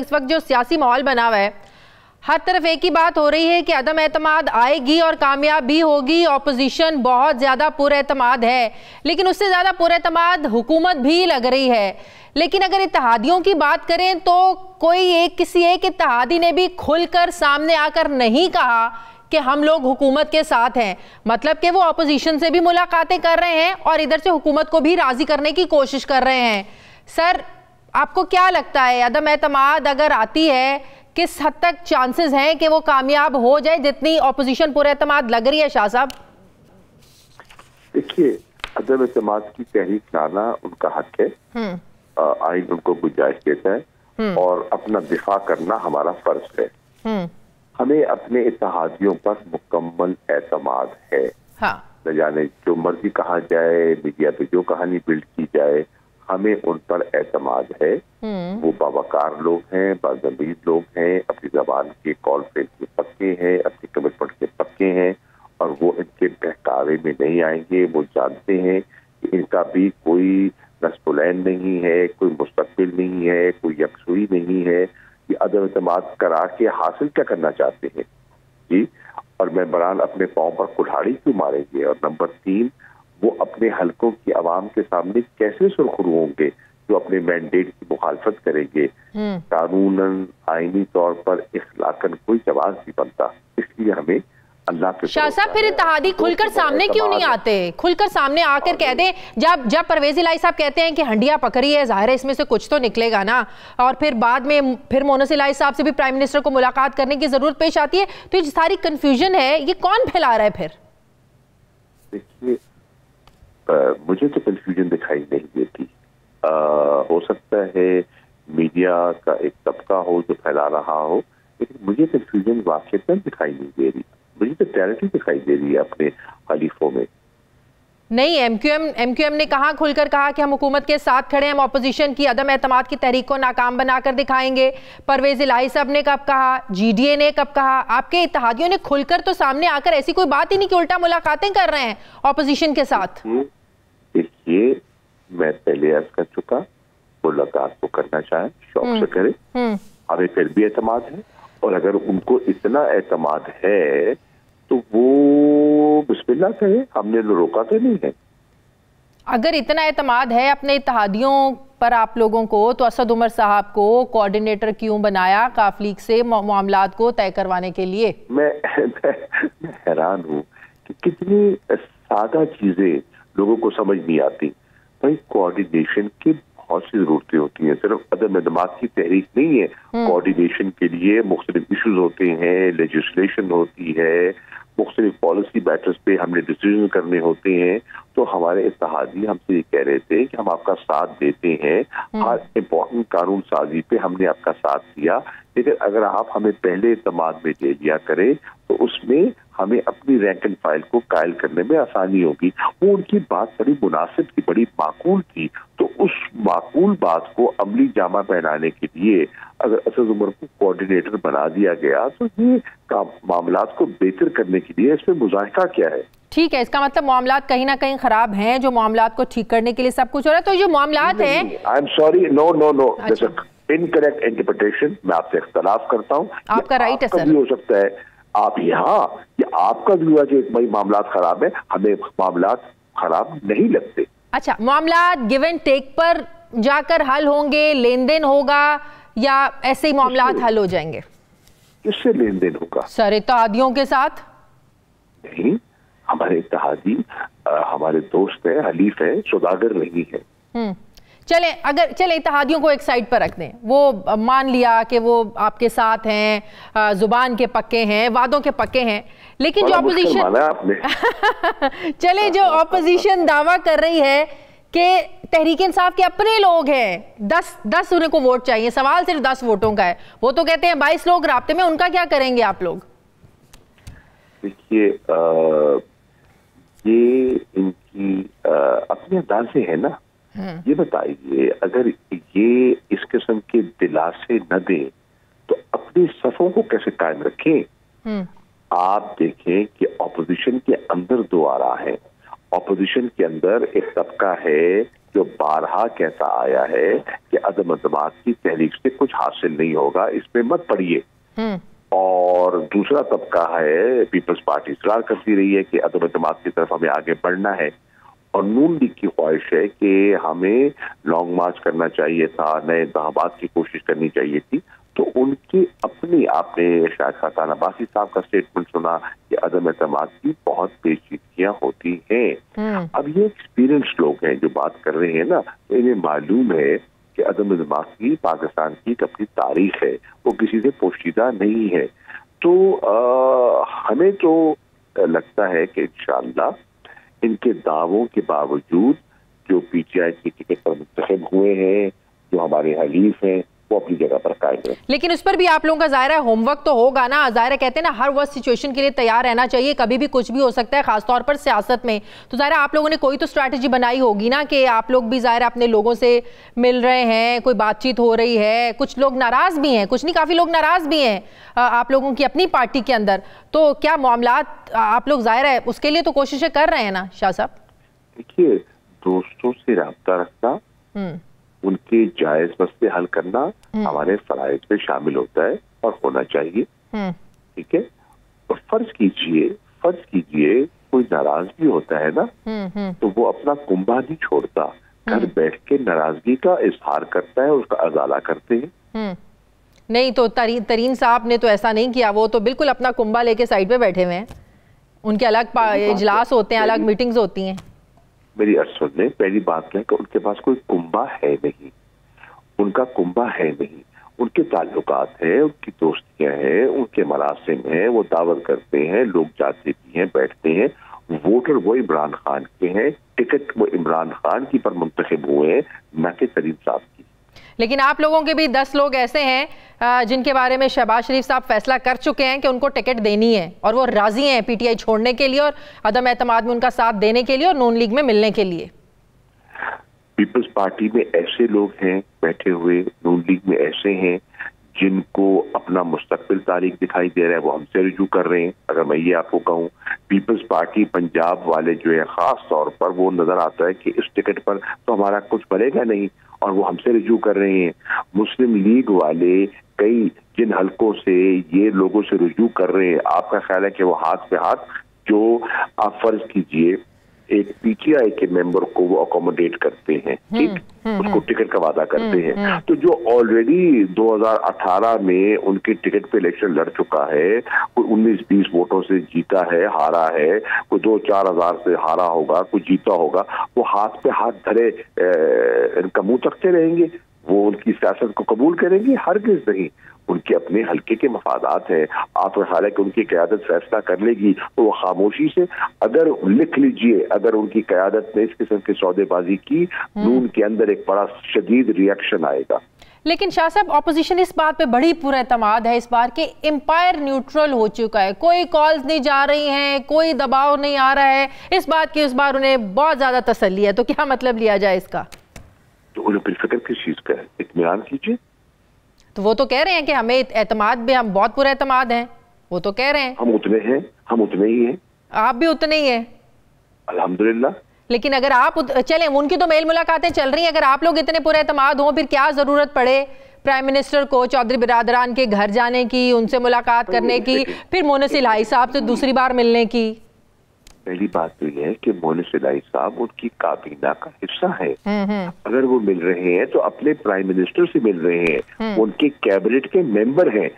اس وقت جو سیاسی ماحول بنا ہوا ہے، ہر طرف ایک ہی بات ہو رہی ہے کہ عدم اعتماد آئے گی اور کامیاب بھی ہوگی. اپوزیشن بہت زیادہ پر اعتماد ہے، لیکن اس سے زیادہ پر اعتماد حکومت بھی لگ رہی ہے. لیکن اگر اتحادیوں کی بات کریں تو کسی ایک اتحادی نے بھی کھل کر سامنے آ کر نہیں کہا کہ ہم لوگ حکومت کے ساتھ ہیں. مطلب کہ وہ اپوزیشن سے بھی ملاقاتیں کر رہے ہیں اور ادھر سے حکومت کو بھی راضی کرنے کی کوشش کر رہے ہیں. سر، آپ کو کیا لگتا ہے عدم اعتماد اگر آتی ہے کس حد تک چانسز ہیں کہ وہ کامیاب ہو جائے جتنی اپوزیشن پر اعتماد لگ رہی ہے؟ شاہ صاحب دیکھیے، عدم اعتماد کی تحریک لانا ان کا حق ہے، آئین ان کو گنجائش دیتا ہے اور اپنا دفاع کرنا ہمارا فرض ہے. ہمیں اپنے اتحادیوں پر مکمل اعتماد ہے. نہ جانے جو مرضی کہا جائے، میڈیا پہ جو کہانی بلڈ کی جائے، ہمیں ان پر اعتماد ہے. وہ باوقار لوگ ہیں، باضمیر لوگ ہیں، اپنی زبان کے کانفرنس کے پکے ہیں، اپنی کمٹمنٹ کے پکے ہیں اور وہ ان کے بہکاوے میں نہیں آئیں گے. وہ جانتے ہیں کہ ان کا بھی کوئی نصب العین نہیں ہے، کوئی مستقبل نہیں ہے، کوئی یکسوئی نہیں ہے. یہ عدم اعتماد کرا کے حاصل کیا کرنا چاہتے ہیں جی؟ اور ممبران اپنے پاؤں پر کلہاڑی کیوں ماریں گے؟ اور نمبر 3، وہ اپنے حلقوں کی عوام کے سامنے کیسے سرخرو ہوں گے جو اپنے مینڈیٹ کی مخالفت کریں گے؟ قانوناً، آئینی طور پر، اخلاقاً کوئی جواز نہیں بنتا. اس لیے ہمیں اللہ کے شاہ صاحب پھر اتحادی کھل کر سامنے کیوں نہیں آتے؟ کھل کر سامنے آ کر کہہ دیں. جب پرویز الہی صاحب کہتے ہیں کہ ہنڈیا پکڑی ہے، ظاہر ہے اس میں سے کچھ تو نکلے گا نا، اور پھر بعد میں مونس الہی صاحب سے بھی پرائم منسٹر کو ملاقات کرنے کی ضرورت پیش آتی ہے، تو یہ ساری کنفیوژن ہے، یہ کون پھیلا رہا ہے پھر؟ دیکھیے، مجھے تو کنفیوژن دکھائی نہیں دیتی. ہو سکتا ہے میڈیا کا ایک طبقہ ہو جو پھیلا رہا ہو، لیکن مجھے کنفیوژن واقعتاً دکھائی نہیں دے رہی. مجھے تو کلیئرٹی دکھائی دے رہی ہے اپنے حلیفوں میں. نہیں، ایم کیو ایم نے کہاں کھل کر کہا کہ ہم حکومت کے ساتھ کھڑے ہیں، ہم اپوزیشن کی عدم اعتماد کی تحریک کو ناکام بنا کر دکھائیں گے. پرویز الہی صاحب نے کب کہا؟ جی ڈی اے نے کب کہا؟ آپ کے اتحادیوں نے کھل کر تو سامنے آ کر ایسی کوئی بات ہی نہیں کہ الٹا ملاقاتیں کر رہے ہیں اپوزیشن کے ساتھ. دیکھیے، میں پہلے عرض کر چکا، ملاقات کو کرنا چاہیں شوق سے کرے. ہمیں پھر بھی اعتماد ہے، اور اگر ان کو اتنا اعتماد ہے تو وہ بسم اللہ کہے، ہم نے روکا تو نہیں ہے. اگر اتنا اعتماد ہے اپنے اتحادیوں پر آپ لوگوں کو، تو اسد عمر صاحب کو کوارڈینیٹر کیوں بنایا کاف لیگ سے معاملات کو طے کروانے کے لیے؟ میں حیران ہوں کہ کتنی سادہ چیزیں لوگوں کو سمجھ نہیں آتی. بھائی، کوارڈینیشن کی بہت سی ضرورتیں ہوتی ہیں، صرف عدم اعتماد کی تحریک نہیں ہے. کوارڈینیشن کے لیے مختلف ایشوز ہوتے ہیں، لیجسلیشن ہوتی ہے، مختلف پالیسی میٹرز پہ ہم نے ڈیسیژن کرنے ہوتے ہیں. تو ہمارے اتحادی ہم سے یہ کہہ رہے تھے کہ ہم آپ کا ساتھ دیتے ہیں، ہر امپورٹنٹ قانون سازی پہ ہم نے آپ کا ساتھ دیا، لیکن اگر آپ ہمیں پہلے اعتماد میں لے لیا کریں تو اس میں ہمیں اپنی رینک اینڈ فائل کو قائل کرنے میں آسانی ہوگی. وہ ان کی بات بڑی مناسب تھی، بڑی معقول تھی. تو اس معقول بات کو عملی جامہ پہنانے کے لیے اگر اسد عمر کو کوارڈینیٹر بنا دیا گیا تو یہ معاملات کو بہتر کرنے کے لیے اس میں مذائقہ کیا ہے؟ ٹھیک ہے، اس کا مطلب معاملات کہیں نہ کہیں خراب ہیں، جو معاملات کو ٹھیک کرنے کے لیے سب کچھ ہو رہا ہے. تو جو معاملات ہیں، I am sorry, no incorrect interpretation, میں آپ سے اختلاف کرتا ہوں. آپ کا رائٹ ہے سر. بھی ہو سکتا ہے آپ یہ آپ کا بھی ہوا کہ بھائی معاملات خراب ہیں، ہمیں معاملات خراب نہیں لگتے. اچھا، معاملات گیو اینڈ ٹیک پر جا کر حل ہوں گے، لین دین ہوگا، یا ایسے ہی معاملات حل ہو جائیں گے؟ کس سے لین دین ہوگا؟ سر، اتحادیوں کے ساتھ. نہیں، ہمارے اتحادی ہمارے دوست ہیں، حلیف ہیں، سوداگر نہیں ہیں. چلیں اتحادیوں کو ایک سائڈ پر رکھ دیں. وہ مان لیا کہ وہ آپ کے ساتھ ہیں، زبان کے پکے ہیں، وعدوں کے پکے ہیں، لیکن جو اپوزیشن دعویٰ کر رہی ہے کہ تحریک انصاف کے اپنے لوگ ہیں، 10 انہیں کو ووٹ چاہیے، سوال صرف 10 ووٹوں کا ہے. وہ تو کہتے ہیں 22 لوگ رابطے میں، ان کا کیا کریں گے آپ لوگ؟ دیکھیے، یہ ان کی اپنے اندازے ہیں نا. یہ بتائیے، اگر یہ اس قسم کے دلاسے نہ دیں تو اپنی صفوں کو کیسے قائم رکھیں؟ آپ دیکھیں کہ اپوزیشن کے اندر 2 آرا ہیں. اپوزیشن کے اندر ایک طبقہ ہے جو بارہا کہتا آیا ہے کہ عدم اعتماد کی تحریک سے کچھ حاصل نہیں ہوگا، اس پہ مت پڑیے. اور دوسرا طبقہ ہے پیپلز پارٹی اصرار کرتی رہی ہے کہ عدم اعتماد کی طرف ہمیں آگے بڑھنا ہے، اور نون لیگ کی خواہش ہے کہ ہمیں لانگ مارچ کرنا چاہیے تھا، نئے انتخابات کی کوشش کرنی چاہیے تھی. تو ان کی اپنی، آپ نے شاید خاقان عباسی صاحب کا سٹیٹمنٹ سنا کہ عدم اعتماد کی بہت پیچیدگیاں ہوتی ہیں. اب یہ ایکسپیرینس لوگ ہیں جو بات کر رہے ہیں نا، تو انہیں معلوم ہے کہ عدم اعتماد کی پاکستان کی اپنی تاریخ ہے، وہ کسی سے پوشیدہ نہیں ہے. تو ہمیں تو لگتا ہے کہ انشاءاللہ ان کے دعووں کے باوجود جو پی ٹی آئی کی ٹکٹ پر منتخب ہوئے ہیں، جو ہمارے حلیف ہیں، وہ اپنی جگہ پر قائم ہے. لیکن اس پر بھی آپ لوگوں کا ظاہر ہے ہوم ورک تو ہوگا نا. ظاہر ہے کہتے ہیں نا ہر وہ سچویشن کے لیے تیار رہنا چاہیے، کبھی بھی کچھ بھی ہو سکتا ہے، خاص طور پر سیاست میں. تو ظاہر ہے آپ لوگوں نے کوئی تو اسٹریٹجی بنائی ہوگی نا کہ آپ لوگ بھی ظاہر اپنے لوگوں سے مل رہے ہیں، کوئی بات چیت ہو رہی ہے. کچھ لوگ ناراض بھی ہیں، کچھ نہیں، کافی لوگ ناراض بھی ہیں آپ لوگوں کی اپنی پارٹی کے اندر. تو کیا معاملات آپ لوگ ظاہر ہے اس کے لیے تو کوششیں کر رہے ہیں نا شاہ صاحب؟ دیکھیے، دوستوں سے رابطہ رکھنا، ان کے جائز مسئلے حل کرنا ہمارے فرائض میں شامل ہوتا ہے اور ہونا چاہیے. ٹھیک ہے. اور فرض کیجئے کوئی ناراض بھی ہوتا ہے نا، تو وہ اپنا کنبہ نہیں چھوڑتا، گھر بیٹھ کے ناراضگی کا اظہار کرتا ہے، اس کا ازالہ کرتے ہیں. نہیں تو ترین صاحب نے تو ایسا نہیں کیا، وہ تو بالکل اپنا کنبہ لے کے سائڈ پہ بیٹھے ہوئے ہیں. ان کے الگ اجلاس ہوتے ہیں، الگ میٹنگز ہوتی ہیں. میری عرض سن لیں، پہلی بات ہے کہ ان کے پاس کوئی کنبہ ہے نہیں، ان کا کنبہ ہے نہیں. ان کے تعلقات ہیں، ان کی دوستیاں ہیں، ان کے مراسم ہیں، وہ دعوت کرتے ہیں، لوگ جاتے بھی ہیں، بیٹھتے ہیں. ووٹر وہ عمران خان کے ہیں، ٹکٹ وہ عمران خان کی پر منتخب ہوئے ہیں، نہ کہ کریم صاحب کی. لیکن آپ لوگوں کے بھی 10 لوگ ایسے ہیں جن کے بارے میں شہباز شریف صاحب فیصلہ کر چکے ہیں کہ ان کو ٹکٹ دینی ہے، اور وہ راضی ہیں پی ٹی آئی چھوڑنے کے لیے اور عدم اعتماد میں ان کا ساتھ دینے کے لیے اور نون لیگ میں ملنے کے لیے. پیپلز پارٹی میں ایسے لوگ ہیں بیٹھے ہوئے، نون لیگ میں ایسے ہیں جن کو اپنا مستقبل تاریخ دکھائی دے رہا ہے، وہ ہم سے رجوع کر رہے ہیں. اگر میں یہ آپ کو کہوں، پیپلز پارٹی پنجاب والے جو ہے خاص طور پر وہ نظر آتا ہے کہ اس ٹکٹ پر تو ہمارا کچھ بنے گا نہیں، اور وہ ہم سے رجوع کر رہے ہیں. مسلم لیگ والے کئی جن حلقوں سے یہ لوگوں سے رجوع کر رہے ہیں، آپ کا خیال ہے کہ وہ ہاتھ پہ ہاتھ، جو آپ فرض کیجئے ایک پی ٹی آئی کے ممبر کو وہ اکوموڈیٹ کرتے ہیں، ٹھیک، اس کو ٹکٹ کا وعدہ کرتے ہیں، تو جو آلریڈی 2018 میں ان کی ٹکٹ پہ الیکشن لڑ چکا ہے، کوئی 19-20 ووٹوں سے جیتا ہے، ہارا ہے، کوئی 2-4 ہزار سے ہارا ہوگا، کوئی جیتا ہوگا، وہ ہاتھ پہ ہاتھ دھرے ان کا منہ تکتے رہیں گے؟ وہ ان کی سیاست کو قبول کریں گے؟ ہرگز نہیں. ان کے اپنے حلقے کے مفادات ہیں. آپ کا خیال ہے کہ ان کی قیادت فیصلہ کر لے گی تو وہ خاموشی سے، اگر لکھ لیجئے، اگر ان کی قیادت نے اس قسم کی سودے بازی کی، نون کے اندر ایک بڑا شدید ریئیکشن آئے گا. لیکن شاہ صاحب اپوزیشن اس بات پہ بڑی پورا اعتماد ہے اس بار کہ امپائر نیوٹرل ہو چکا ہے، کوئی کالز نہیں جا رہی ہیں، کوئی دباؤ نہیں آ رہا ہے. اس بات کی اس بار انہیں بہت زیادہ تسلی ہے. تو کیا مطلب لیا جائے اس کا؟ تو انہیں پھر فکر کس چیز کا ہے؟ اطمینان کیجیے. تو وہ تو کہہ رہے ہیں کہ ہمیں اعتماد بھی، ہم بہت پورا اعتماد ہیں، وہ تو کہہ رہے ہیں. ہم اتنے ہیں، ہم اتنے ہی ہیں. آپ بھی اتنے ہی ہیں الحمدللہ. لیکن اگر آپ چلیں، ان کی تو میل ملاقاتیں چل رہی ہیں، اگر آپ لوگ اتنے پورے اعتماد ہوں، پھر کیا ضرورت پڑے پرائم منسٹر کو چودھری برادران کے گھر جانے کی، ان سے ملاقات کرنے کی، پھر مونس الہی صاحب سے دوسری بار ملنے کی؟ پہلی بات تو یہ ہے کہ مونس الہی صاحب ان کی کابینہ کا حصہ ہے. اگر وہ مل رہے ہیں تو اپنے پرائم منسٹر سے مل رہے ہیں، ان کے کیبنٹ کے ممبر ہیں.